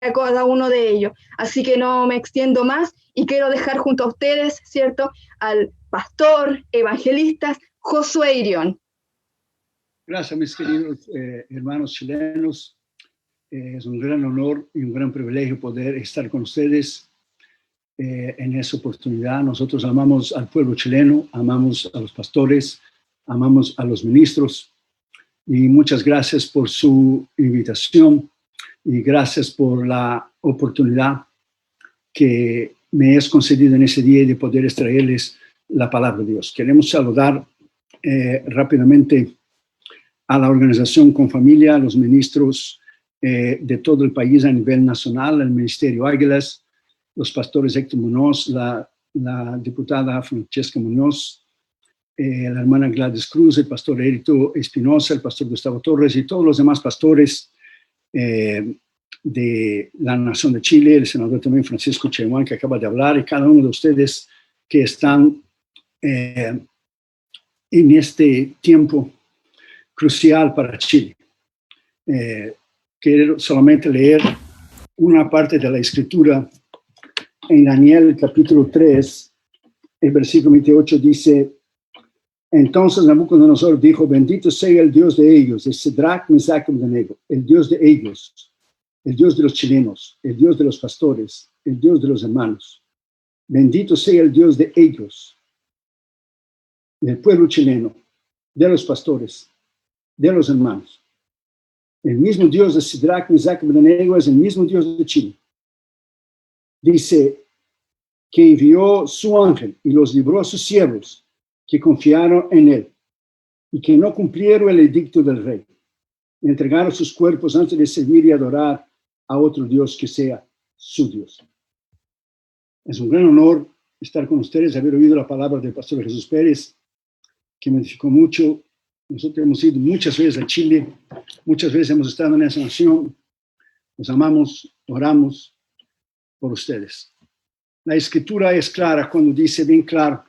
cada uno de ellos. Así que no me extiendo más y quiero dejar junto a ustedes, ¿cierto?, al pastor, evangelista Josué Irión. Gracias, mis queridos hermanos chilenos. Es un gran honor y un gran privilegio poder estar con ustedes en esa oportunidad. Nosotros amamos al pueblo chileno, amamos a los pastores, amamos a los ministros, y muchas gracias por su invitación y gracias por la oportunidad que me es concedida en ese día de poder extraerles la palabra de Dios. Queremos saludar rápidamente a la organización Confamilia, a los ministros de todo el país a nivel nacional, el Ministerio Águilas, los pastores Héctor Muñoz, la diputada Francesca Muñoz, la hermana Gladys Cruz, el pastor Erito Espinosa, el pastor Gustavo Torres y todos los demás pastores de la Nación de Chile, el senador también Francisco Chehuán, que acaba de hablar, y cada uno de ustedes que están en este tiempo crucial para Chile. Quiero solamente leer una parte de la escritura en Daniel capítulo 3, el versículo 28 dice: entonces Nabucodonosor dijo, bendito sea el Dios de ellos, de Sadrach, Mesach y Abednego, el Dios de ellos, el Dios de los chilenos, el Dios de los pastores, el Dios de los hermanos. Bendito sea el Dios de ellos, del pueblo chileno, de los pastores, de los hermanos. El mismo Dios de Sadrach, Mesach y Abednego es el mismo Dios de Chile. Dice que envió su ángel y los libró a sus siervos que confiaron en él y que no cumplieron el edicto del rey. Entregaron sus cuerpos antes de servir y adorar a otro Dios que sea su Dios. Es un gran honor estar con ustedes, haber oído la palabra del pastor Jesús Pérez, que me edificó mucho. Nosotros hemos ido muchas veces a Chile, muchas veces hemos estado en esa nación. Los amamos, oramos por ustedes. La escritura es clara cuando dice bien claro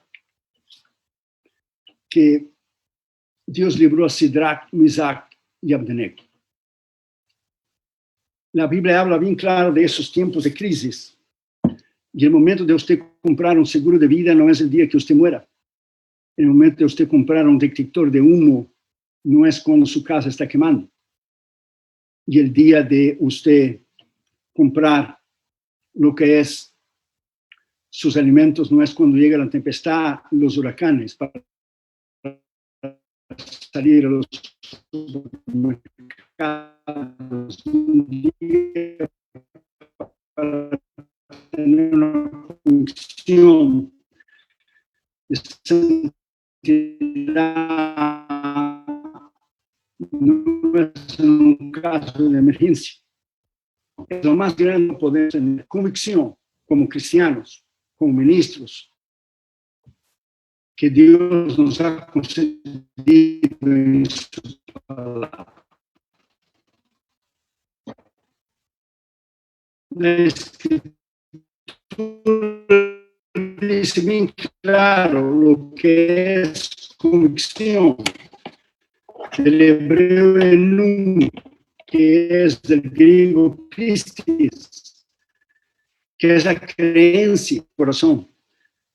que Dios libró a Sadrach, Mesach y Abednego. La Biblia habla bien claro de esos tiempos de crisis. Y el momento de usted comprar un seguro de vida no es el día que usted muera. El momento de usted comprar un detector de humo no es cuando su casa está quemando. Y el día de usted comprar lo que es sus alimentos no es cuando llega la tempestad, los huracanes, para salir a los supermercados, para tener una función de santidad, no es un caso de emergencia. Es lo más grande poder tener convicción como cristianos, como ministros, que Dios nos ha concedido en su palabra. La escritura dice bien claro lo que es convicción. El hebreo enum, que es del griego pistis, que es la creencia, corazón.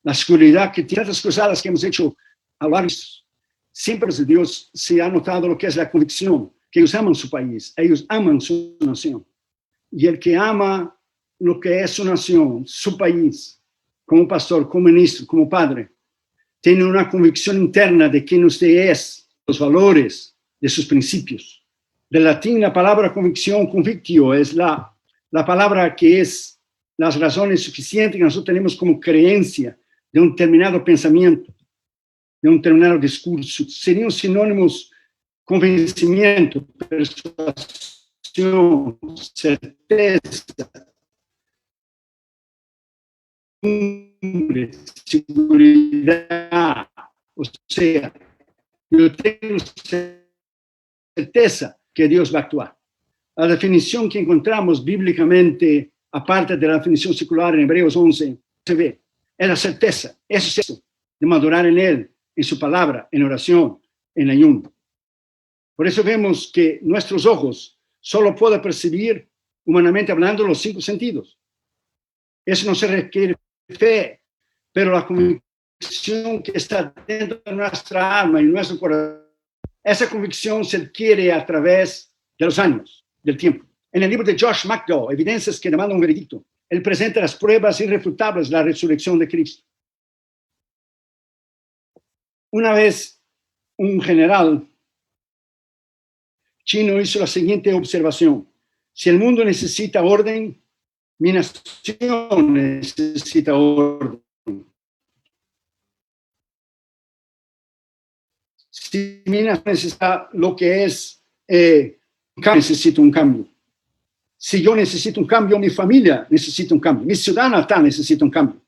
La seguridad que tantas cosas que hemos hecho a lo largo siempre de Dios se ha notado lo que es la convicción, que ellos aman su país, ellos aman su nación. Y el que ama lo que es su nación, su país, como pastor, como ministro, como padre, tiene una convicción interna de quién usted es, los valores, de sus principios. Del latín, la palabra convicción, convictio, es la palabra que es las razones suficientes que nosotros tenemos como creencia de un determinado pensamiento, de un determinado discurso. Serían sinónimos convencimiento, persuasión, certeza, seguridad. O sea, yo tengo certeza que Dios va a actuar. La definición que encontramos bíblicamente, aparte de la definición secular en Hebreos 11, se ve, es la certeza, eso es eso, de madurar en Él, en su palabra, en oración, en ayuno. Por eso vemos que nuestros ojos solo pueden percibir humanamente hablando, los 5 sentidos. Eso no se requiere fe, pero la convicción que está dentro de nuestra alma y nuestro corazón, esa convicción se adquiere a través de los años, del tiempo. En el libro de Josh McDowell, Evidencias que demandan un veredicto, él presenta las pruebas irrefutables de la resurrección de Cristo. Una vez un general chino hizo la siguiente observación: si el mundo necesita orden, mi nación necesita orden. Si mi nación necesita lo que es, necesito un cambio. Si yo necesito un cambio, mi familia necesita un cambio, mi ciudad natal necesita un cambio.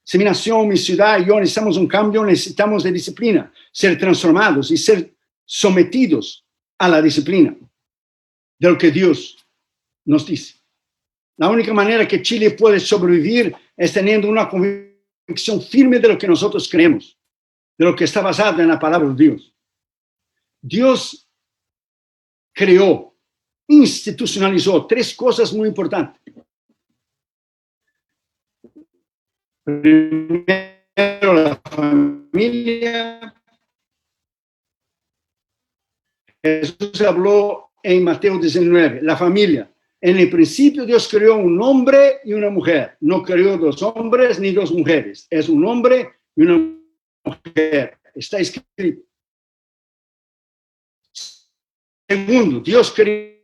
Si mi nación, mi ciudad y yo necesitamos un cambio, necesitamos de disciplina, ser transformados y ser sometidos a la disciplina de lo que Dios nos dice. La única manera que Chile puede sobrevivir es teniendo una convicción firme de lo que nosotros creemos, de lo que está basado en la palabra de Dios. Dios creó, institucionalizó 3 cosas muy importantes. Primero, la familia. Jesús habló en Mateo 19, la familia. En el principio Dios creó un hombre y una mujer. No creó 2 hombres ni 2 mujeres. Es un hombre y una mujer. Está escrito. Segundo, Dios creó.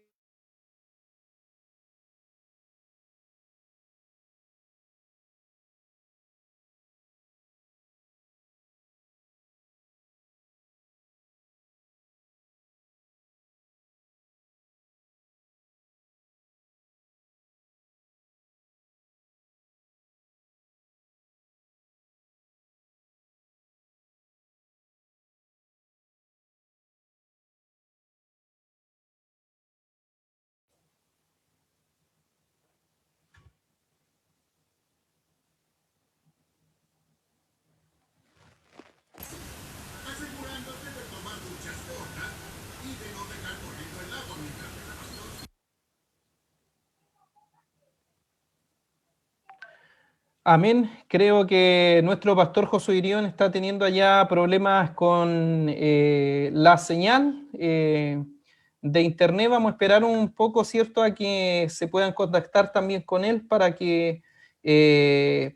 Amén. Creo que nuestro pastor Josué Irión está teniendo allá problemas con la señal de internet. Vamos a esperar un poco, ¿cierto?, a que se puedan contactar también con él para que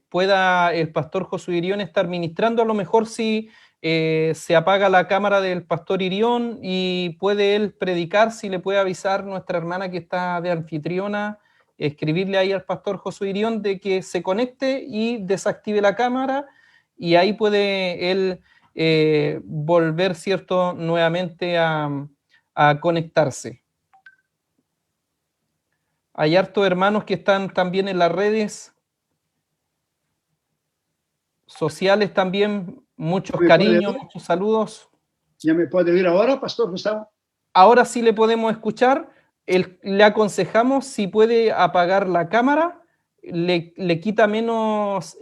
pueda el pastor Josué Irión estar ministrando. A lo mejor si se apaga la cámara del pastor Irión y puede él predicar, si le puede avisar nuestra hermana que está de anfitriona, escribirle ahí al pastor Josué Irión de que se conecte y desactive la cámara, y ahí puede él volver, ¿cierto?, nuevamente a conectarse. Hay hartos hermanos que están también en las redes sociales también, muchos cariños, muchos saludos. ¿Ya me puede oír ahora, pastor Gustavo? Ahora sí le podemos escuchar. Le aconsejamos, si puede apagar la cámara, le quita menos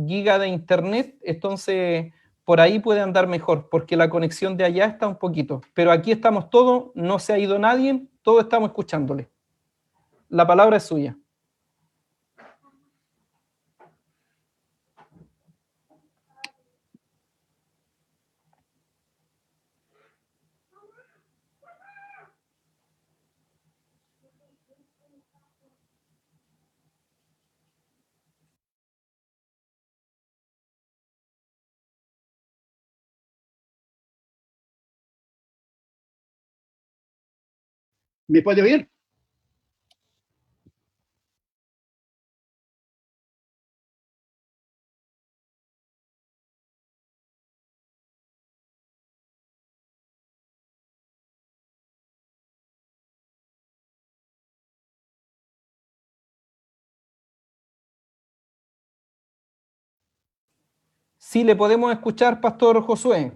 giga de internet, entonces por ahí puede andar mejor, porque la conexión de allá está un poquito. Pero aquí estamos todos, no se ha ido nadie, todos estamos escuchándole. La palabra es suya. ¿Me puede oír? Sí, le podemos escuchar, pastor Josué.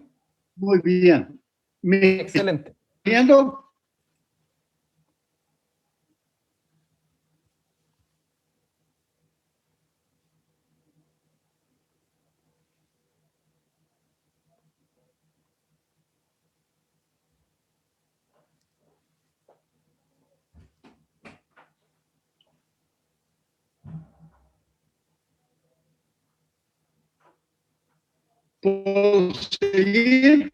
Muy bien. Excelente. ¿Viendo? ¿Puedo seguir?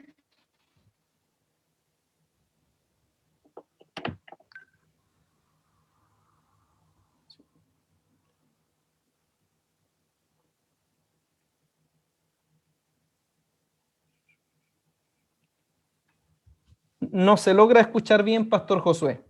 No se logra escuchar bien, Pastor Josué.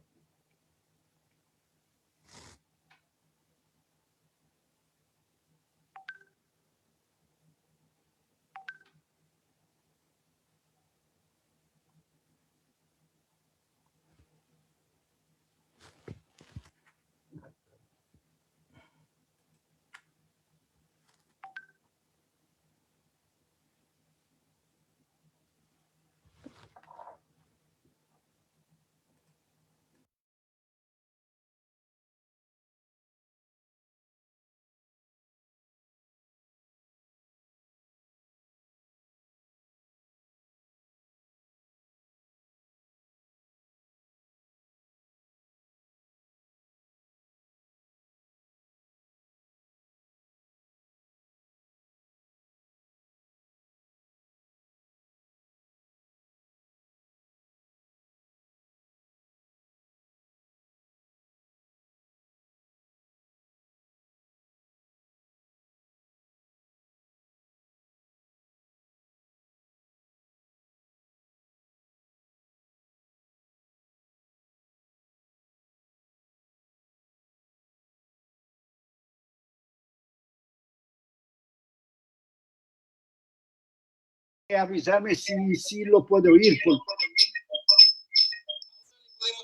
Avisarme si lo puedo oír. Podemos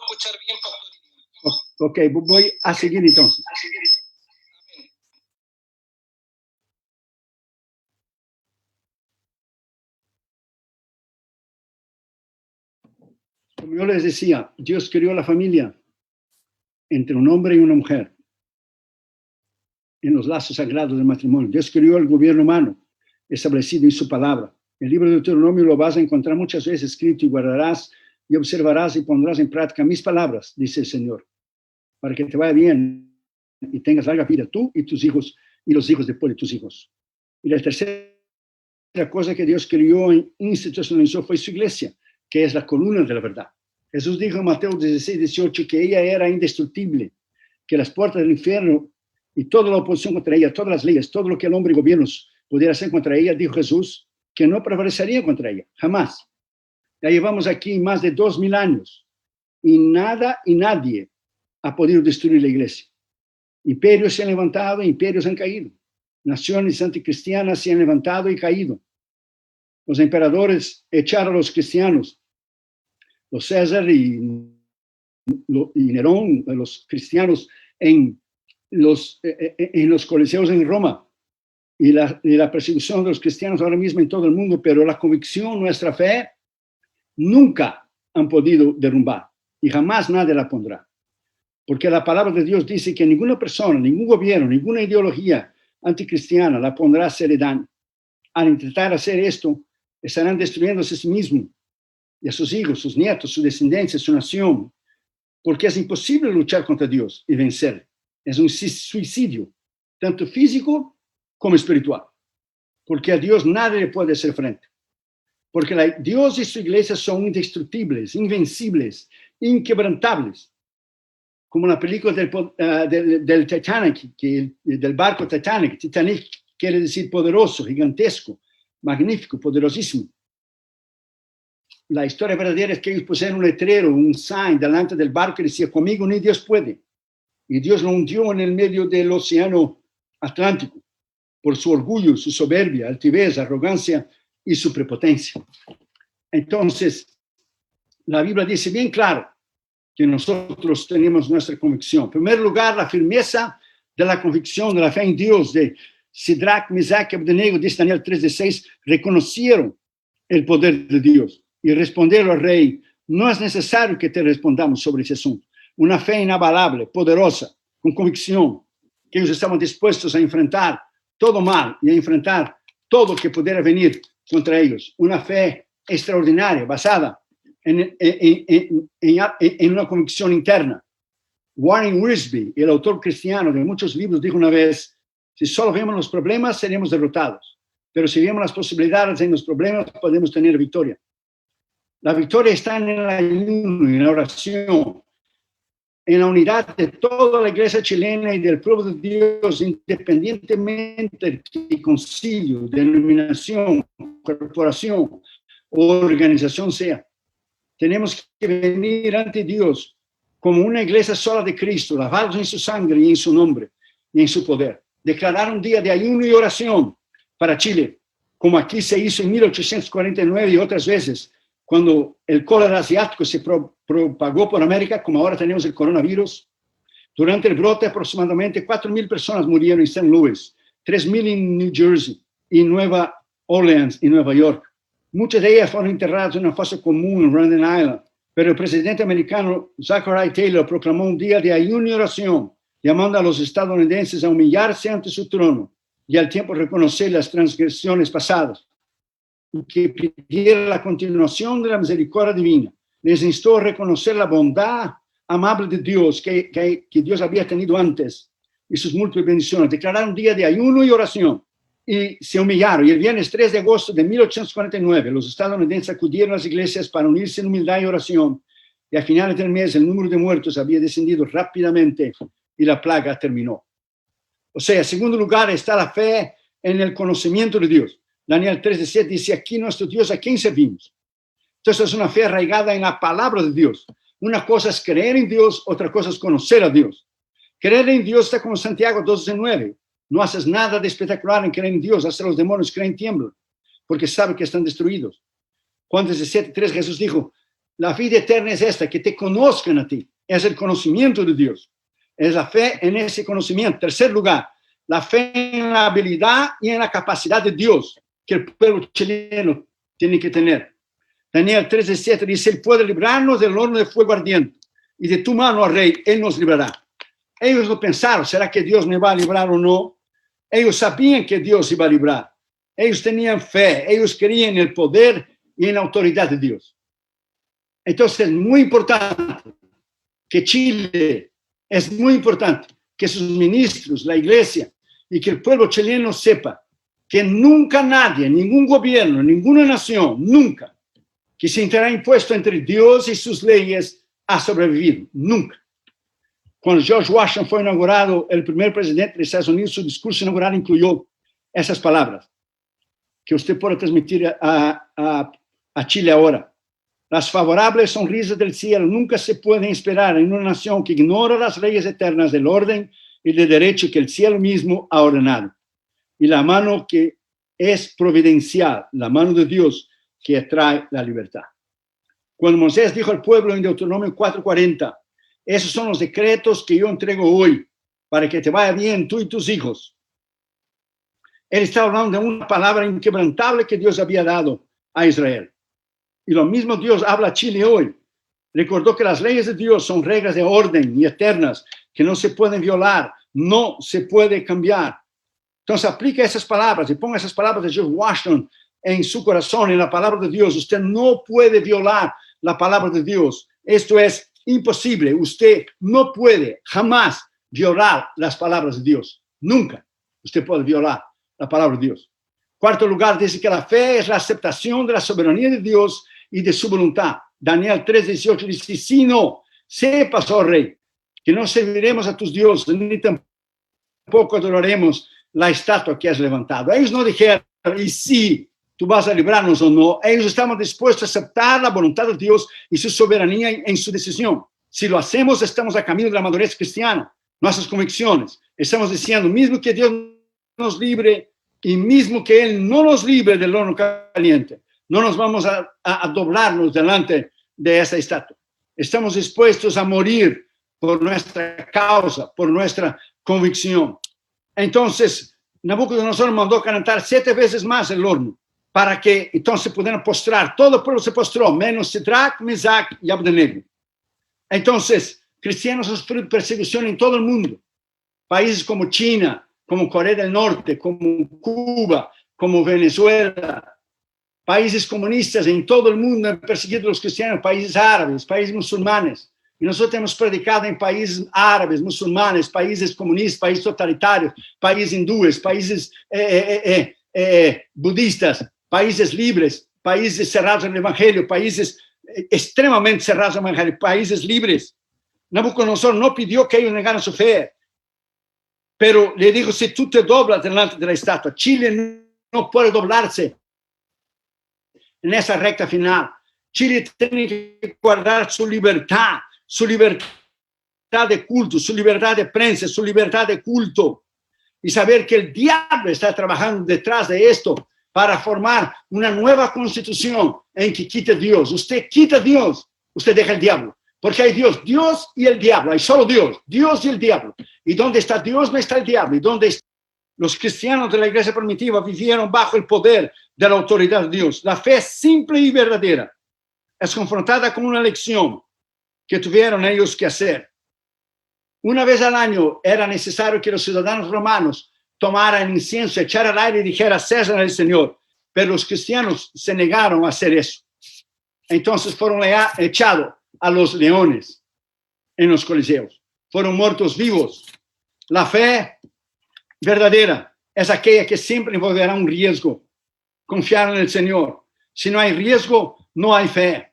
escuchar bien, Pastor. Ok, voy a seguir entonces. Como yo les decía, Dios creó la familia entre un hombre y una mujer en los lazos sagrados del matrimonio. Dios creó el gobierno humano establecido en su palabra. El libro de Deuteronomio lo vas a encontrar muchas veces escrito: y guardarás y observarás y pondrás en práctica mis palabras, dice el Señor, para que te vaya bien y tengas larga vida tú y tus hijos y los hijos después de tus hijos. Y la tercera cosa que Dios creó e institucionalizó fue su iglesia, que es la columna de la verdad. Jesús dijo en Mateo 16, 18 que ella era indestructible, que las puertas del infierno y toda la oposición contra ella, todas las leyes, todo lo que el hombre y gobiernos pudiera hacer contra ella, dijo Jesús, que no prevalecería contra ella, jamás. Ya llevamos aquí más de 2000 años y nada y nadie ha podido destruir la iglesia. Imperios se han levantado, imperios han caído. Naciones anticristianas se han levantado y caído. Los emperadores echaron a los cristianos, los César y Nerón, los cristianos en los coliseos en Roma, y la persecución de los cristianos ahora mismo en todo el mundo, pero la convicción, nuestra fe, nunca han podido derrumbar y jamás nadie la pondrá. Porque la palabra de Dios dice que ninguna persona, ningún gobierno, ninguna ideología anticristiana la pondrá a hacer daño. Al intentar hacer esto, estarán destruyéndose a sí mismos y a sus hijos, sus nietos, su descendencia, su nación, porque es imposible luchar contra Dios y vencer. Es un suicidio, tanto físico como espiritual, porque a Dios nadie le puede hacer frente. Porque Dios y su iglesia son indestructibles, invencibles, inquebrantables. Como la película del Titanic, del barco Titanic. Titanic quiere decir poderoso, gigantesco, magnífico, poderosísimo. La historia verdadera es que ellos pusieron un letrero, un sign delante del barco que decía: conmigo ni Dios puede. Y Dios lo hundió en el medio del océano Atlántico por su orgullo, su soberbia, altivez, arrogancia y su prepotencia. Entonces, la Biblia dice bien claro que nosotros tenemos nuestra convicción. En primer lugar, la firmeza de la convicción de la fe en Dios de Sidrac, Mesac y Abednego, dice Daniel 3:6, reconocieron el poder de Dios y respondieron al rey: no es necesario que te respondamos sobre ese asunto. Una fe inabalable, poderosa, con convicción, que ellos estaban dispuestos a enfrentar todo mal y a enfrentar todo que pudiera venir contra ellos. Una fe extraordinaria, basada en una convicción interna. Warren Wiersbe, el autor cristiano de muchos libros, dijo una vez: si solo vemos los problemas, seremos derrotados. pero si vemos las posibilidades en los problemas, podemos tener victoria. La victoria está en el ayuno, en la oración, en la unidad de toda la iglesia chilena y del pueblo de Dios, independientemente de concilio, denominación, corporación o organización sea. Tenemos que venir ante Dios como una iglesia sola de Cristo, lavados en su sangre y en su nombre y en su poder. Declarar un día de ayuno y oración para Chile, como aquí se hizo en 1849 y otras veces, cuando el cólera asiático se propagó por América, como ahora tenemos el coronavirus. Durante el brote, aproximadamente 4,000 personas murieron en St. Louis, 3,000 en New Jersey y Nueva Orleans y Nueva York. Muchas de ellas fueron enterradas en una fosa común en Rhode Island, pero el presidente americano Zachary Taylor proclamó un día de ayuno y oración, llamando a los estadounidenses a humillarse ante su trono y al tiempo reconocer las transgresiones pasadas, y que pidiera la continuación de la misericordia divina. Les instó a reconocer la bondad amable de Dios que Dios había tenido antes y sus múltiples bendiciones. Declararon un día de ayuno y oración y se humillaron. Y el viernes 3 de agosto de 1849, los estadounidenses acudieron a las iglesias para unirse en humildad y oración. Y a finales del mes, el número de muertos había descendido rápidamente y la plaga terminó. O sea, en segundo lugar está la fe en el conocimiento de Dios. Daniel 3:7 dice, aquí nuestro Dios, ¿a quién servimos? Entonces es una fe arraigada en la palabra de Dios. Una cosa es creer en Dios, otra cosa es conocer a Dios. Creer en Dios está como Santiago 2:9. No haces nada de espectacular en creer en Dios, hasta los demonios creen y tiemblan, porque saben que están destruidos. Juan 17:3 Jesús dijo, la vida eterna es esta, que te conozcan a ti. Es el conocimiento de Dios. Es la fe en ese conocimiento. Tercer lugar, la fe en la habilidad y en la capacidad de Dios que el pueblo chileno tiene que tener. Daniel 3:7 dice, Él puede librarnos del horno de fuego ardiente y de tu mano, oh rey, Él nos librará. Ellos lo pensaron, ¿será que Dios me va a librar o no? Ellos sabían que Dios iba a librar. Ellos tenían fe, ellos creían en el poder y en la autoridad de Dios. Entonces es muy importante que Chile, es muy importante que sus ministros, la iglesia y que el pueblo chileno sepa que nunca nadie, ningún gobierno, ninguna nación, nunca, que se entrará impuesto entre Dios y sus leyes ha sobrevivido, nunca. Cuando George Washington fue inaugurado, el primer presidente de Estados Unidos, su discurso inaugural incluyó esas palabras que usted puede transmitir a Chile ahora. Las favorables sonrisas del cielo nunca se pueden esperar en una nación que ignora las leyes eternas del orden y del derecho que el cielo mismo ha ordenado. Y la mano que es providencial, la mano de Dios que trae la libertad. Cuando Moisés dijo al pueblo en Deuteronomio 4:40, esos son los decretos que yo entrego hoy para que te vaya bien tú y tus hijos. Él está hablando de una palabra inquebrantable que Dios había dado a Israel. Y lo mismo Dios habla a Chile hoy. Recordó que las leyes de Dios son reglas de orden y eternas que no se pueden violar, no se puede cambiar. Entonces aplica esas palabras y ponga esas palabras de George Washington en su corazón, en la palabra de Dios. Usted no puede violar la palabra de Dios. Esto es imposible. Usted no puede jamás violar las palabras de Dios. Nunca usted puede violar la palabra de Dios. Cuarto lugar, dice que la fe es la aceptación de la soberanía de Dios y de su voluntad. Daniel 3:18 dice, si no, sepas, oh rey, que no serviremos a tus dioses, ni tampoco adoraremos la estatua que has levantado. Ellos no dijeron, y si tú vas a librarnos o no. Ellos estaban dispuestos a aceptar la voluntad de Dios y su soberanía en su decisión. Si lo hacemos, estamos a camino de la madurez cristiana, nuestras convicciones. Estamos diciendo, mismo que Dios nos libre y mismo que Él no nos libre del horno caliente, no nos vamos a doblarnos delante de esa estatua. Estamos dispuestos a morir por nuestra causa, por nuestra convicción. Entonces, Nabucodonosor mandó calentar 7 veces más el horno para que entonces pudieran postrar. Todo el pueblo se postró, menos Sadrach, Mesach y Abednego. Entonces, cristianos han sufrido persecución en todo el mundo. Países como China, como Corea del Norte, como Cuba, como Venezuela, países comunistas en todo el mundo han perseguido a los cristianos, países árabes, países musulmanes. Y nosotros hemos predicado en países árabes, musulmanes, países comunistas, países totalitarios, países hindúes, países budistas, países libres, países cerrados al evangelio, países extremadamente cerrados al evangelio, países libres. Nabucodonosor no pidió que ellos negaran su fe, pero le dijo, si tú te doblas delante de la estatua, Chile no puede doblarse en esa recta final. Chile tiene que guardar su libertad de culto, su libertad de prensa, su libertad de culto, y saber que el diablo está trabajando detrás de esto para formar una nueva constitución en que quite Dios. Usted quita a Dios, usted deja el diablo, porque hay Dios y el diablo, hay solo Dios y el diablo. Y donde está Dios no está el diablo, y donde está... Los cristianos de la iglesia primitiva vivieron bajo el poder de la autoridad de Dios. La fe simple y verdadera es confrontada con una lección que tuvieron ellos que hacer. Una vez al año era necesario que los ciudadanos romanos tomaran incienso, echaran al aire y dijeran César el Señor. Pero los cristianos se negaron a hacer eso. Entonces fueron echados a los leones en los coliseos. Fueron muertos vivos. La fe verdadera es aquella que siempre envolverá un riesgo. Confiar en el Señor. Si no hay riesgo, no hay fe.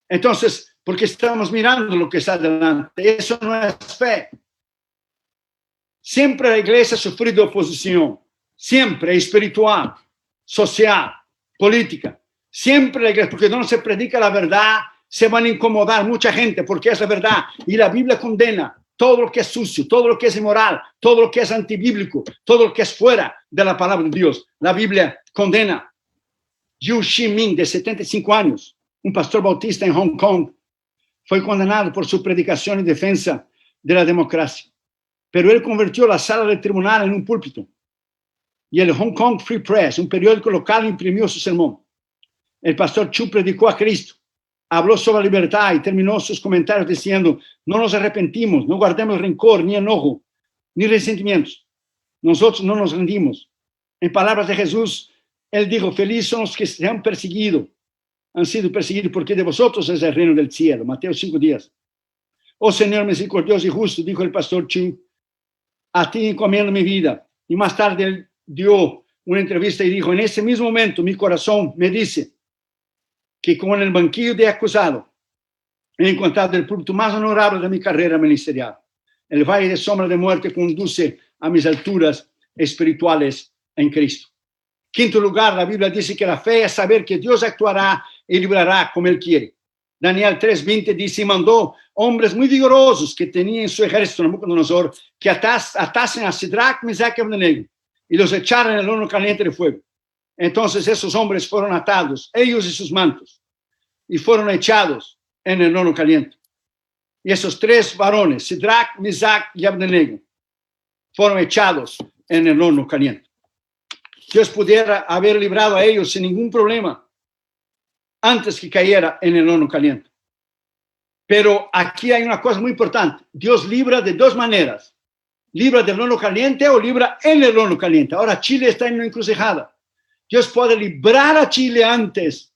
Entonces, porque estamos mirando lo que está adelante, eso no es fe. Siempre la iglesia ha sufrido oposición, siempre espiritual, social, política. Siempre la iglesia, porque no se predica la verdad, se van a incomodar mucha gente porque es la verdad. Y la Biblia condena todo lo que es sucio, todo lo que es inmoral, todo lo que es antibíblico, todo lo que es fuera de la palabra de Dios. La Biblia condena. Yu Ximing, de 75 años, un pastor bautista en Hong Kong, fue condenado por su predicación en defensa de la democracia. Pero él convirtió la sala del tribunal en un púlpito. Y el Hong Kong Free Press, un periódico local, imprimió su sermón. El pastor Chu predicó a Cristo, habló sobre la libertad y terminó sus comentarios diciendo, no nos arrepentimos, no guardemos rencor, ni enojo, ni resentimientos. Nosotros no nos rendimos. En palabras de Jesús, él dijo, felices son los que se han perseguido, han sido perseguidos porque de vosotros es el reino del cielo. Mateo 5:10. Oh Señor misericordioso y justo, dijo el pastor Chu, a ti encomiendo mi vida. Y más tarde él dio una entrevista y dijo, en ese mismo momento mi corazón me dice que con el banquillo de acusado he encontrado el punto más honorable de mi carrera ministerial. El valle de sombra de muerte conduce a mis alturas espirituales en Cristo. Quinto lugar, la Biblia dice que la fe es saber que Dios actuará y librará como Él quiere. Daniel 3:20 dice, mandó hombres muy vigorosos que tenían en su ejército, Nabucodonosor, que atasen a Sidrac, Mesac y Abednego y los echaran en el horno caliente de fuego. Entonces esos hombres fueron atados, ellos y sus mantos, y fueron echados en el horno caliente. Y esos tres varones, Sidrac, Mesac y Abednego, fueron echados en el horno caliente. Dios pudiera haber librado a ellos sin ningún problema antes que cayera en el horno caliente. Pero aquí hay una cosa muy importante. Dios libra de dos maneras. Libra del horno caliente o libra en el horno caliente. Ahora Chile está en una encrucijada. Dios puede librar a Chile antes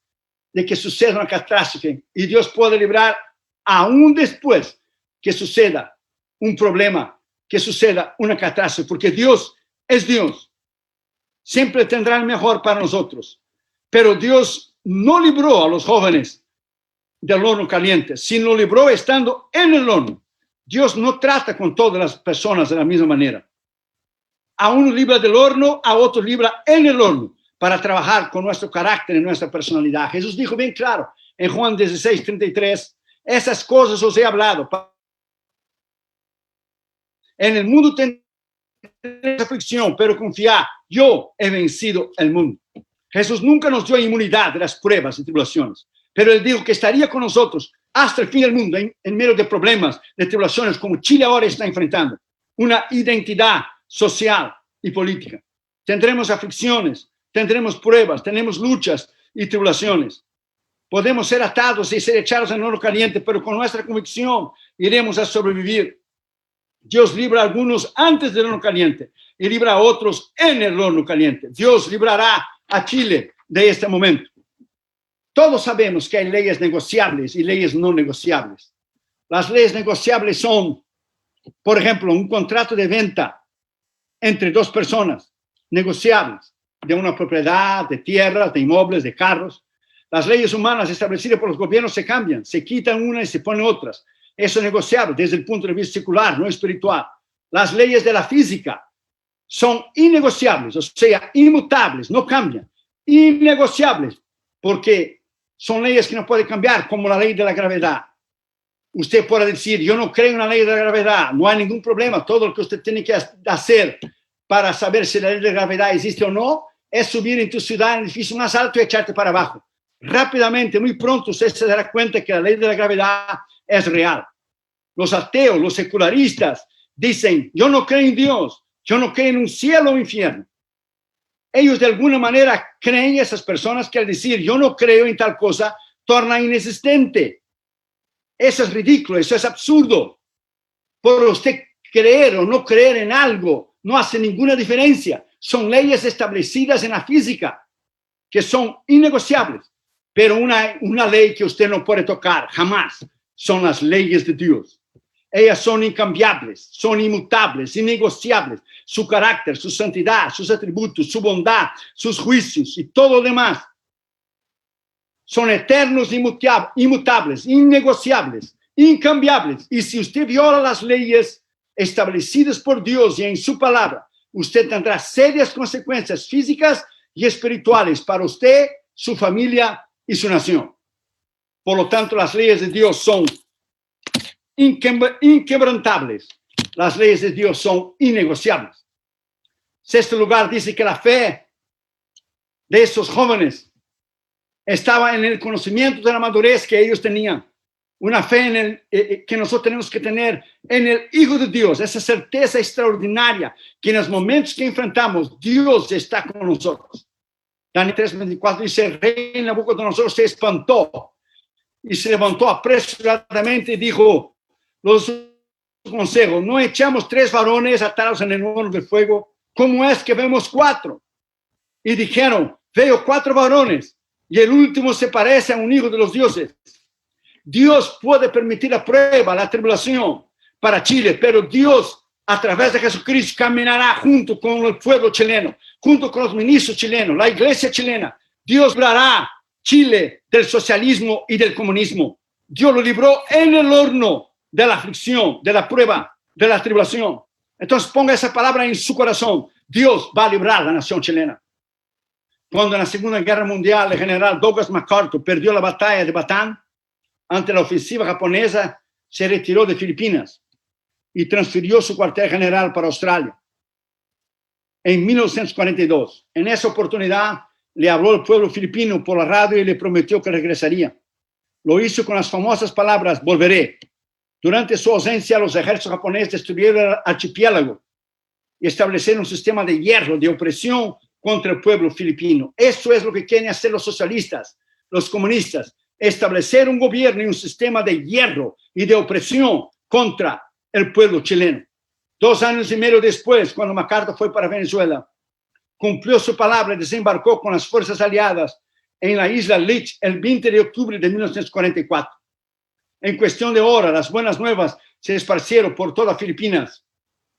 de que suceda una catástrofe. Y Dios puede librar aún después que suceda un problema, que suceda una catástrofe. Porque Dios es Dios. Siempre tendrá el mejor para nosotros. Pero Dios no libró a los jóvenes del horno caliente, sino libró estando en el horno. Dios no trata con todas las personas de la misma manera. A uno libra del horno, a otro libra en el horno, para trabajar con nuestro carácter y nuestra personalidad. Jesús dijo bien claro en Juan 16:33, esas cosas os he hablado. En el mundo tendréis aflicción, pero confiad, yo he vencido el mundo. Jesús nunca nos dio inmunidad de las pruebas y tribulaciones, pero Él dijo que estaría con nosotros hasta el fin del mundo, en medio de problemas, de tribulaciones, como Chile ahora está enfrentando, una identidad social y política. Tendremos aflicciones, tendremos pruebas, tenemos luchas y tribulaciones. Podemos ser atados y ser echados en el horno caliente, pero con nuestra convicción iremos a sobrevivir. Dios libra a algunos antes del horno caliente y libra a otros en el horno caliente. Dios librará a Chile de este momento. Todos sabemos que hay leyes negociables y leyes no negociables. Las leyes negociables son, por ejemplo, un contrato de venta entre dos personas, negociables. de una propiedad, de tierras, de inmuebles, de carros. Las leyes humanas establecidas por los gobiernos se cambian, se quitan unas y se ponen otras. Eso es negociable desde el punto de vista secular, no espiritual. Las leyes de la física son innegociables, o sea, inmutables, no cambian. Innegociables, porque son leyes que no pueden cambiar, como la ley de la gravedad. Usted puede decir, yo no creo en la ley de la gravedad, no hay ningún problema. Todo lo que usted tiene que hacer para saber si la ley de la gravedad existe o no es subir en tu ciudad en el edificio más alto y echarte para abajo. Rápidamente, muy pronto, usted se dará cuenta que la ley de la gravedad es real. Los ateos, los secularistas dicen, yo no creo en Dios, yo no creo en un cielo o infierno. Ellos de alguna manera creen, esas personas, que al decir yo no creo en tal cosa, torna inexistente. Eso es ridículo, eso es absurdo. Por usted creer o no creer en algo no hace ninguna diferencia. Son leyes establecidas en la física que son innegociables, pero una ley que usted no puede tocar jamás son las leyes de Dios. Ellas son incambiables, son inmutables, innegociables. Su carácter, su santidad, sus atributos, su bondad, sus juicios y todo lo demás son eternos, inmutables, innegociables, incambiables. Y si usted viola las leyes establecidas por Dios y en su palabra, usted tendrá serias consecuencias físicas y espirituales para usted, su familia y su nación. Por lo tanto, las leyes de Dios son inquebrantables. Las leyes de Dios son innegociables. Sexto lugar, dice que la fe de esos jóvenes estaba en el conocimiento de la madurez que ellos tenían. Una fe en que nosotros tenemos que tener en el Hijo de Dios, esa certeza extraordinaria que en los momentos que enfrentamos, Dios está con nosotros. Daniel 3:24 dice, el rey Nabucodonosor se espantó y se levantó apresuradamente y dijo, los consejos, ¿no echamos 3 varones atados en el horno de fuego? ¿Cómo es que vemos 4? Y dijeron, veo 4 varones y el último se parece a un hijo de los dioses. Dios puede permitir la prueba, la tribulación para Chile, pero Dios a través de Jesucristo caminará junto con el pueblo chileno, junto con los ministros chilenos, la iglesia chilena. Dios librará Chile del socialismo y del comunismo. Dios lo libró en el horno de la aflicción, de la prueba, de la tribulación. Entonces ponga esa palabra en su corazón. Dios va a librar a la nación chilena. Cuando en la Segunda Guerra Mundial el general Douglas MacArthur perdió la batalla de Batán ante la ofensiva japonesa, se retiró de Filipinas y transfirió su cuartel general para Australia. En 1942, en esa oportunidad, le habló al pueblo filipino por la radio y le prometió que regresaría. Lo hizo con las famosas palabras, volveré. Durante su ausencia, los ejércitos japoneses destruyeron el archipiélago y establecieron un sistema de hierro, de opresión contra el pueblo filipino. Eso es lo que quieren hacer los socialistas, los comunistas, establecer un gobierno y un sistema de hierro y de opresión contra el pueblo chileno. 2 años y medio después, cuando MacArthur fue para Venezuela, cumplió su palabra y desembarcó con las fuerzas aliadas en la isla Leech el 20 de octubre de 1944. En cuestión de horas, las buenas nuevas se esparcieron por todas Filipinas.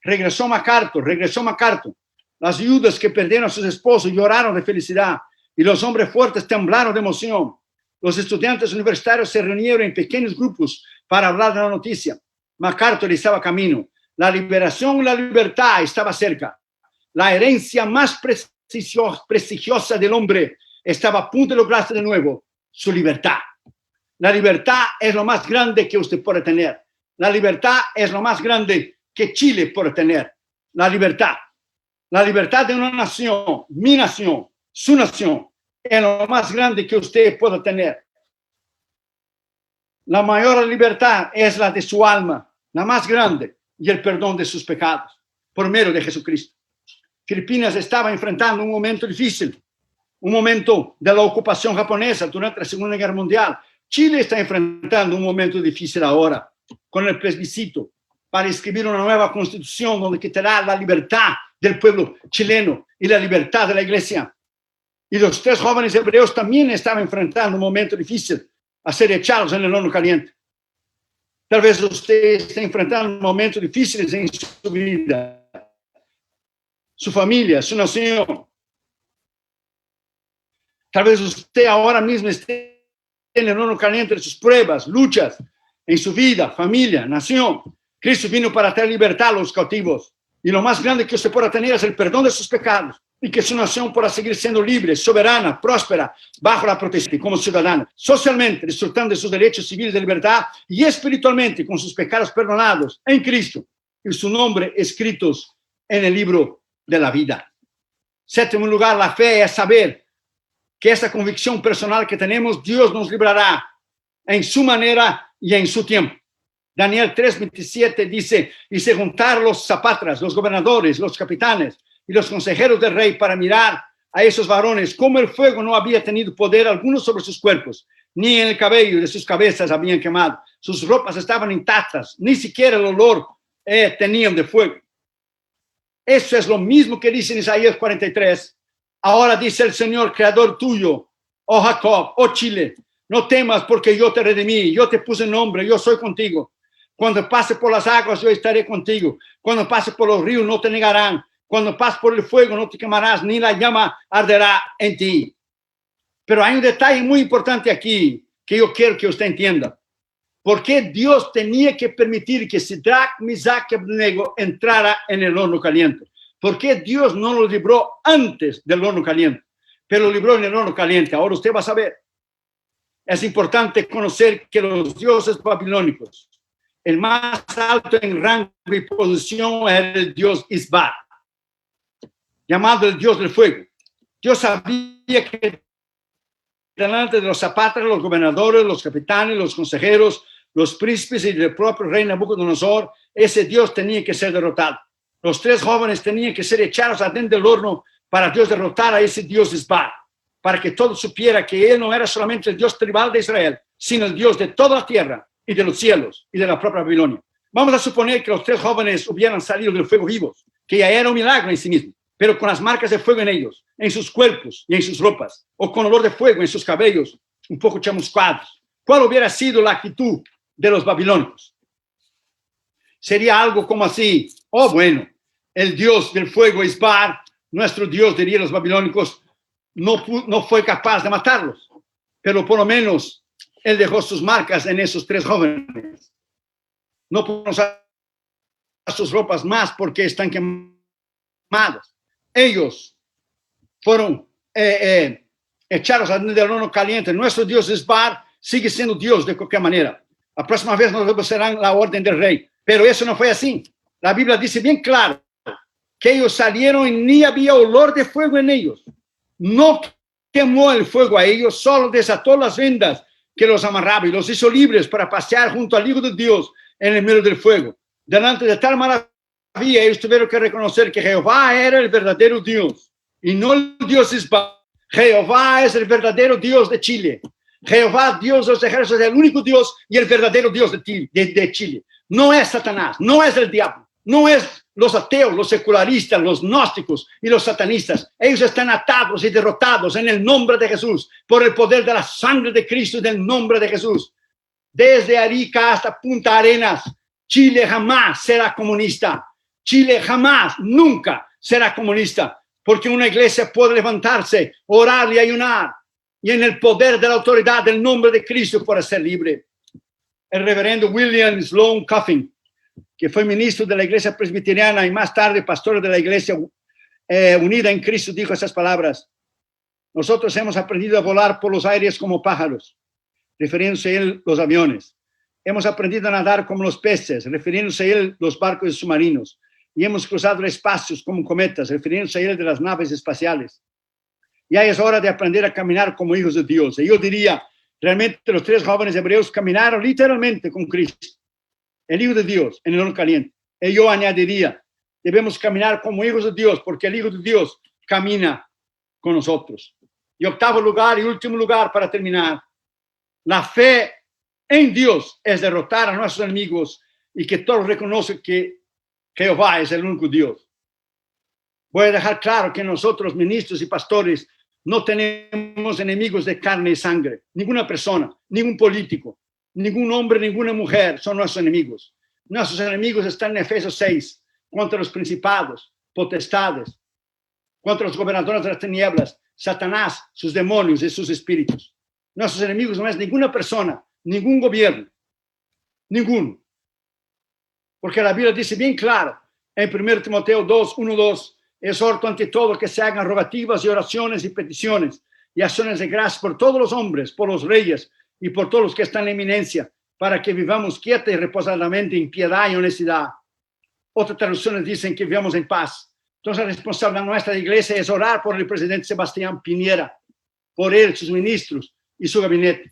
Regresó MacArthur. Las viudas que perdieron a sus esposos lloraron de felicidad y los hombres fuertes temblaron de emoción. Los estudiantes universitarios se reunieron en pequeños grupos para hablar de la noticia. MacArthur estaba camino. La liberación y la libertad estaba cerca. La herencia más prestigiosa del hombre estaba a punto de lograrse de nuevo, su libertad. La libertad es lo más grande que usted puede tener. La libertad es lo más grande que Chile puede tener. La libertad de una nación, mi nación, su nación, es lo más grande que usted puede tener. La mayor libertad es la de su alma, la más grande, y el perdón de sus pecados, por medio de Jesucristo. Filipinas estaba enfrentando un momento difícil, un momento de la ocupación japonesa durante la Segunda Guerra Mundial. Chile está enfrentando un momento difícil ahora, con el plebiscito, para escribir una nueva constitución donde quitará la libertad del pueblo chileno y la libertad de la iglesia. Y los 3 jóvenes hebreos también estaban enfrentando un momento difícil, a ser echados en el horno caliente. Tal vez usted esté enfrentando momentos difíciles en su vida, su familia, su nación. Tal vez usted ahora mismo esté en el horno caliente de sus pruebas, luchas en su vida, familia, nación. Cristo vino para traer libertad a los cautivos. Y lo más grande que usted pueda tener es el perdón de sus pecados y que su nación pueda seguir siendo libre, soberana, próspera, bajo la protección como ciudadana, socialmente disfrutando de sus derechos civiles de libertad y espiritualmente con sus pecados perdonados en Cristo y su nombre escritos en el libro de la vida. Séptimo lugar, la fe es saber que esa convicción personal que tenemos, Dios nos librará en su manera y en su tiempo. Daniel 3:27 dice, y se juntaron los zapatras, los gobernadores, los capitanes y los consejeros del rey para mirar a esos varones, como el fuego no había tenido poder alguno sobre sus cuerpos, ni en el cabello de sus cabezas habían quemado. Sus ropas estaban intactas, ni siquiera el olor tenían de fuego. Eso es lo mismo que dice en Isaías 43. Ahora dice el Señor, creador tuyo, oh Jacob, oh Chile, no temas porque yo te redimí, yo te puse nombre, yo soy contigo. Cuando pase por las aguas, yo estaré contigo. Cuando pase por los ríos, no te negarán. Cuando pases por el fuego, no te quemarás, ni la llama arderá en ti. Pero hay un detalle muy importante aquí que yo quiero que usted entienda. ¿Por qué Dios tenía que permitir que Sidrac, Misac y Abednego entrara en el horno caliente? ¿Por qué Dios no lo libró antes del horno caliente? Pero lo libró en el horno caliente. Ahora usted va a saber. Es importante conocer que los dioses babilónicos, el más alto en rango y posición era el dios Isbar, llamado el dios del fuego. Dios sabía que delante de los zapatras, los gobernadores, los capitanes, los consejeros, los príncipes y el propio rey Nabucodonosor, ese dios tenía que ser derrotado. Los tres jóvenes tenían que ser echados adentro del horno para Dios derrotar a ese dios Isbar, para que todos supieran que él no era solamente el dios tribal de Israel, sino el dios de toda la tierra y de los cielos y de la propia Babilonia. Vamos a suponer que los tres jóvenes hubieran salido del fuego vivos, que ya era un milagro en sí mismo, pero con las marcas de fuego en ellos, en sus cuerpos y en sus ropas, o con olor de fuego en sus cabellos, un poco chamuscados. ¿Cuál hubiera sido la actitud de los babilónicos? Sería algo como así: oh, bueno, el dios del fuego Isbar, nuestro dios, dirían los babilónicos, no fue capaz de matarlos, pero por lo menos él dejó sus marcas en esos tres jóvenes. No pueden usar sus ropas más porque están quemadas. Ellos fueron echados adentro del horno caliente. Nuestro Dios Isbar sigue siendo Dios de cualquier manera. La próxima vez nos obedecerán la orden del rey. Pero eso no fue así. La Biblia dice bien claro que ellos salieron y ni había olor de fuego en ellos. No quemó el fuego a ellos, solo desató las vendas que los amarraba y los hizo libres para pasear junto al Hijo de Dios en el medio del fuego. Delante de tal maravilla, ellos tuvieron que reconocer que Jehová era el verdadero Dios y no el Dios Isbar. Jehová es el verdadero Dios de Chile. Jehová, Dios de los ejércitos, es el único Dios y el verdadero Dios de Chile. No es Satanás, no es el diablo, no es los ateos, los secularistas, los gnósticos y los satanistas. Ellos están atados y derrotados en el nombre de Jesús, por el poder de la sangre de Cristo y del nombre de Jesús. Desde Arica hasta Punta Arenas, Chile jamás será comunista. Chile jamás, nunca será comunista, porque una iglesia puede levantarse, orar y ayunar, y en el poder de la autoridad del nombre de Cristo para ser libre. El reverendo William Sloan Coffin, que fue ministro de la iglesia presbiteriana y más tarde pastor de la iglesia unida en Cristo, dijo esas palabras: nosotros hemos aprendido a volar por los aires como pájaros, refiriéndose a él los aviones. Hemos aprendido a nadar como los peces, refiriéndose a él los barcos submarinos. Y hemos cruzado espacios como cometas, refiriéndose a él de las naves espaciales. Ya es hora de aprender a caminar como hijos de Dios. Y yo diría, realmente los tres jóvenes hebreos caminaron literalmente con Cristo, el Hijo de Dios, en el horno caliente. Y yo añadiría, debemos caminar como hijos de Dios, porque el Hijo de Dios camina con nosotros. Y octavo lugar y último lugar para terminar, la fe en Dios es derrotar a nuestros enemigos y que todos reconocen que Jehová es el único Dios. Voy a dejar claro que nosotros, ministros y pastores, no tenemos enemigos de carne y sangre. Ninguna persona, ningún político, ningún hombre, ninguna mujer son nuestros enemigos. Nuestros enemigos están en Efesios 6, contra los principados, potestades, contra los gobernadores de las tinieblas. Satanás, sus demonios y sus espíritus. Nuestros enemigos no es ninguna persona, ningún gobierno, ninguno. Porque la Biblia dice bien claro en 1 Timoteo 2, 1, 2, exhorto ante todo que se hagan rogativas y oraciones y peticiones y acciones de gracias por todos los hombres, por los reyes y por todos los que están en eminencia, para que vivamos quieta y reposadamente en piedad y honestidad. Otras traducciones dicen que vivamos en paz. Entonces, la responsabilidad nuestra de iglesia es orar por el presidente Sebastián Piñera, por él, sus ministros y su gabinete.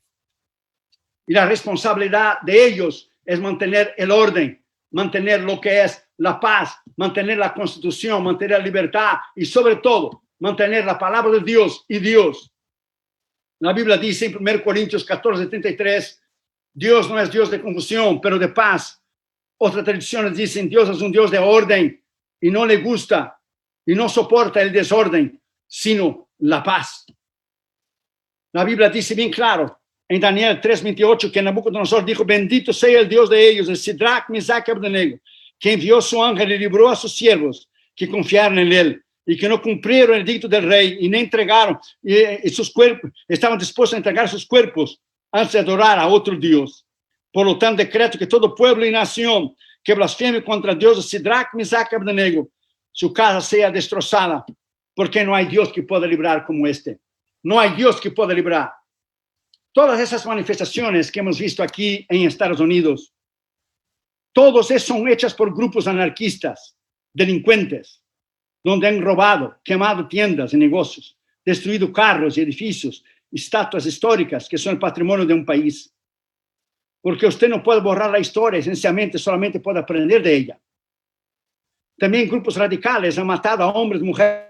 Y la responsabilidad de ellos es mantener el orden, mantener lo que es la paz, mantener la constitución, mantener la libertad y sobre todo mantener la palabra de Dios y Dios. La Biblia dice en 1 Corintios 14, 33, Dios no es Dios de confusión, pero de paz. Otras tradiciones dicen Dios es un Dios de orden y no le gusta y no soporta el desorden, sino la paz. La Biblia dice bien claro en Daniel 3:28 que Nabucodonosor dijo, bendito sea el Dios de ellos, el Sidrac, Mesac y Abednego, que envió su ángel y libró a sus siervos que confiaron en él y que no cumplieron el dicto del rey y no entregaron y sus cuerpos, estaban dispuestos a entregar sus cuerpos antes de adorar a otro Dios. Por lo tanto, decreto que todo pueblo y nación que blasfeme contra Dios de Sidrac, Mesac y Abednego, su casa sea destrozada, porque no hay Dios que pueda librar como este. No hay Dios que pueda librar. Todas esas manifestaciones que hemos visto aquí en Estados Unidos, todos esos son hechas por grupos anarquistas, delincuentes, donde han robado, quemado tiendas y negocios, destruido carros y edificios, y estatuas históricas que son el patrimonio de un país. Porque usted no puede borrar la historia, esencialmente solamente puede aprender de ella. También grupos radicales han matado a hombres, mujeres,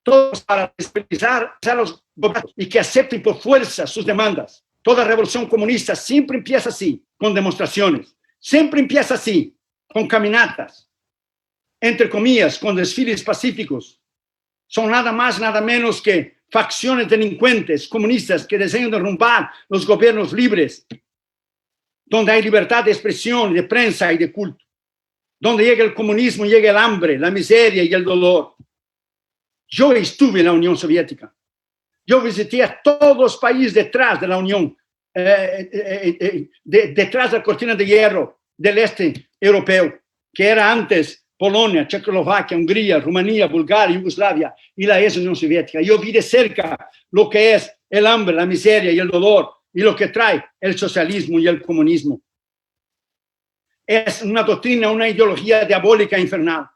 todos para desperdiciar a los gobiernos y que acepten por fuerza sus demandas. Toda revolución comunista siempre empieza así, con demostraciones. Siempre empieza así, con caminatas, entre comillas, con desfiles pacíficos. Son nada más, nada menos que facciones delincuentes comunistas que desean derrumbar los gobiernos libres, donde hay libertad de expresión, de prensa y de culto, donde llega el comunismo, llega el hambre, la miseria y el dolor. Yo estuve en la Unión Soviética. Yo visité a todos los países detrás de la Unión, detrás de la cortina de hierro del este europeo, que era antes Polonia, Checoslovaquia, Hungría, Rumanía, Bulgaria, Yugoslavia y la ex Unión Soviética. Yo vi de cerca lo que es el hambre, la miseria y el dolor y lo que trae el socialismo y el comunismo. Es una doctrina, una ideología diabólica e infernal.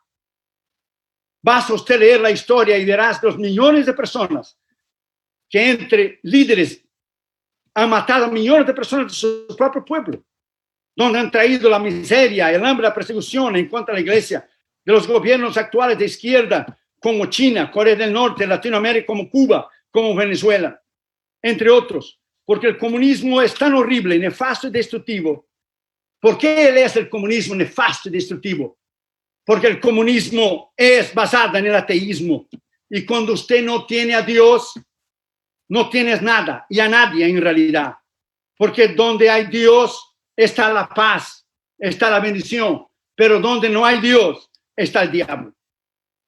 Basta usted leer la historia y verás los millones de personas que entre líderes han matado a millones de personas de su propio pueblo, donde han traído la miseria, el hambre, la persecución en contra de la iglesia, de los gobiernos actuales de izquierda, como China, Corea del Norte, Latinoamérica, como Cuba, como Venezuela, entre otros, porque el comunismo es tan horrible, nefasto y destructivo. ¿Por qué él es el comunismo nefasto y destructivo? Porque el comunismo es basado en el ateísmo. Y cuando usted no tiene a Dios, no tienes nada y a nadie en realidad. Porque donde hay Dios está la paz, está la bendición. Pero donde no hay Dios está el diablo.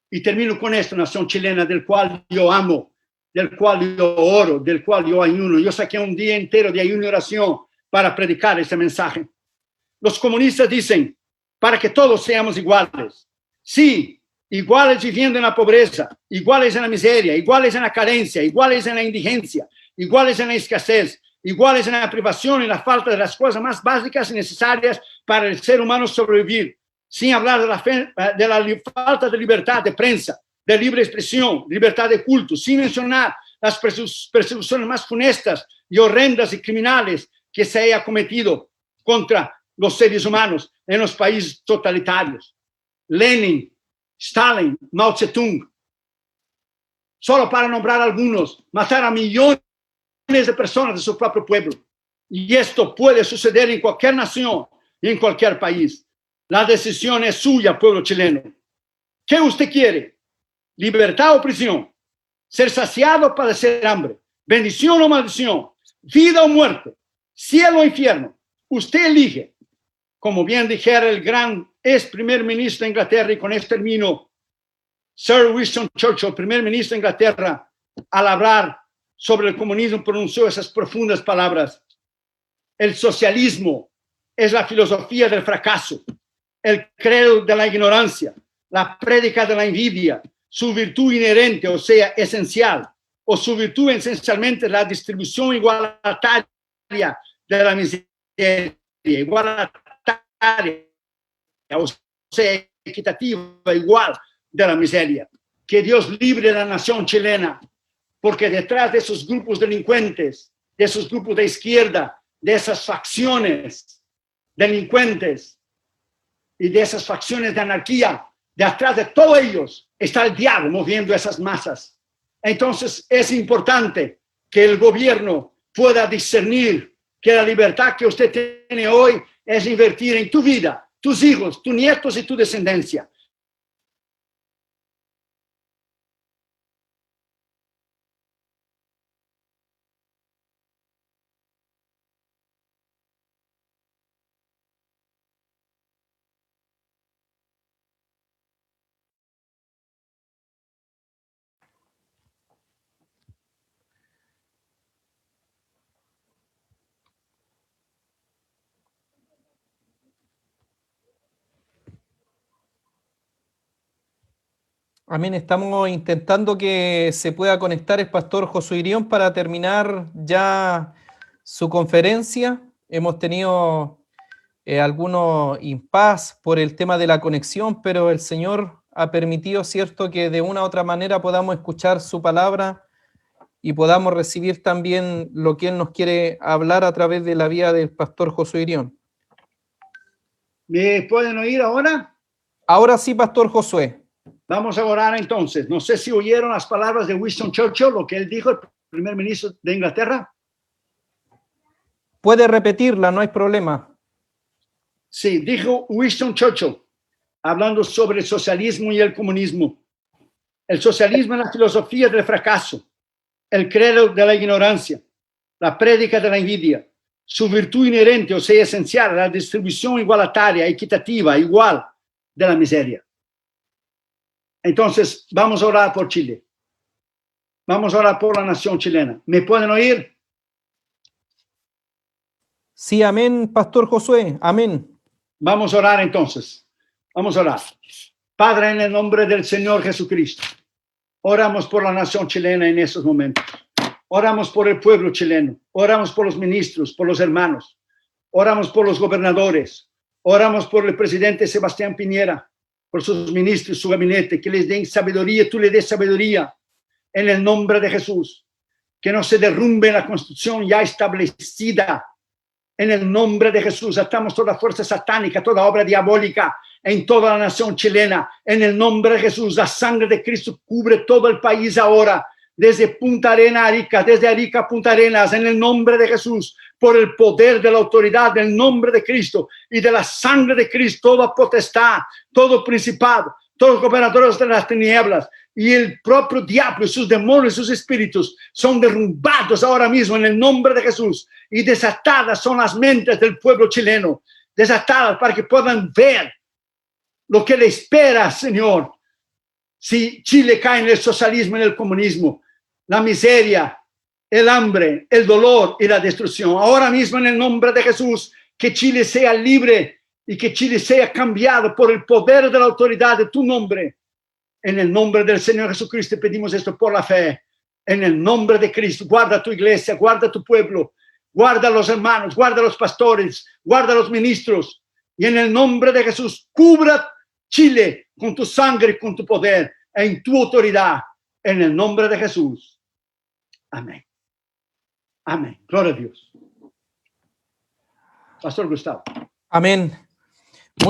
Y termino con esto, nación chilena, del cual yo amo, del cual yo oro, del cual yo ayuno. Yo saqué un día entero de ayuno y oración para predicar este mensaje. Los comunistas dicen, para que todos seamos iguales. Sí, iguales viviendo en la pobreza, iguales en la miseria, iguales en la carencia, iguales en la indigencia, iguales en la escasez, iguales en la privación y la falta de las cosas más básicas y necesarias para el ser humano sobrevivir, sin hablar de la falta de libertad de prensa, de libre expresión, libertad de culto, sin mencionar las persecuciones más funestas y horrendas y criminales que se haya cometido contra los seres humanos en los países totalitarios. Lenin, Stalin, Mao Zedong. Solo para nombrar algunos, matar a millones de personas de su propio pueblo. Y esto puede suceder en cualquier nación y en cualquier país. La decisión es suya, pueblo chileno. ¿Qué usted quiere? libertad o prisión, ser saciado o padecer hambre, bendición o maldición, vida o muerte, cielo o infierno. Usted elige. Como bien dijera el gran ex primer ministro de Inglaterra, y con esto termino, Sir Winston Churchill, primer ministro de Inglaterra, al hablar sobre el comunismo pronunció esas profundas palabras: el socialismo es la filosofía del fracaso, el credo de la ignorancia, la prédica de la envidia, su virtud inherente, o sea, esencial, o su virtud esencialmente la distribución igualataria de la miseria, igualataria, o sea, equitativa, igual de la miseria. Que Dios libre la nación chilena, porque detrás de esos grupos delincuentes, de esos grupos de izquierda, de esas facciones delincuentes y de esas facciones de anarquía, de atrás de todos ellos está el diablo moviendo esas masas. Entonces es importante que el gobierno pueda discernir que la libertad que usted tiene hoy es invertir en tu vida, tus hijos, tus nietos y tu descendencia. Amén. Estamos intentando que se pueda conectar el pastor Josué Irión para terminar ya su conferencia. Hemos tenido algunos impas por el tema de la conexión, pero el Señor ha permitido, cierto, que de una u otra manera podamos escuchar su palabra y podamos recibir también lo que Él nos quiere hablar a través de la vía del pastor Josué Irión. ¿Me pueden oír ahora? Ahora sí, pastor Josué. Vamos a orar entonces. No sé si oyeron las palabras de Winston Churchill, lo que él dijo, el primer ministro de Inglaterra. Puede repetirla, no hay problema. Sí, dijo Winston Churchill, hablando sobre el socialismo y el comunismo. El socialismo es la filosofía del fracaso, el credo de la ignorancia, la prédica de la envidia, su virtud inherente, o sea, esencial, la distribución igualataria, equitativa, igual de la miseria. Entonces, vamos a orar por Chile. Vamos a orar por la nación chilena. ¿Me pueden oír? Sí, amén, pastor Josué, amén. Vamos a orar entonces. Vamos a orar. Padre, en el nombre del Señor Jesucristo, oramos por la nación chilena en estos momentos. Oramos por el pueblo chileno. Oramos por los ministros, por los hermanos. Oramos por los gobernadores. Oramos por el presidente Sebastián Piñera, por sus ministros, su gabinete, que les den sabiduría, tú le des sabiduría en el nombre de Jesús. Que no se derrumbe la constitución ya establecida. En el nombre de Jesús, atamos toda fuerza satánica, toda obra diabólica en toda la nación chilena. En el nombre de Jesús, la sangre de Cristo cubre todo el país ahora, desde Punta Arenas a Arica, desde Arica a Punta Arenas, en el nombre de Jesús, por el poder de la autoridad del nombre de Cristo y de la sangre de Cristo, toda potestad, todo principado, todos los gobernadores de las tinieblas y el propio diablo y sus demonios y sus espíritus son derrumbados ahora mismo en el nombre de Jesús, y desatadas son las mentes del pueblo chileno, desatadas para que puedan ver lo que le espera, Señor, si Chile cae en el socialismo y en el comunismo, la miseria, el hambre, el dolor y la destrucción. Ahora mismo, en el nombre de Jesús, que Chile sea libre y que Chile sea cambiado por el poder de la autoridad de tu nombre. En el nombre del Señor Jesucristo pedimos esto por la fe. En el nombre de Cristo, guarda tu iglesia, guarda tu pueblo, guarda a los hermanos, guarda a los pastores, guarda a los ministros. Y en el nombre de Jesús, cubra Chile con tu sangre, con tu poder, en tu autoridad. En el nombre de Jesús. Amén. Amén. Gloria a Dios. Pastor Gustavo. Amén.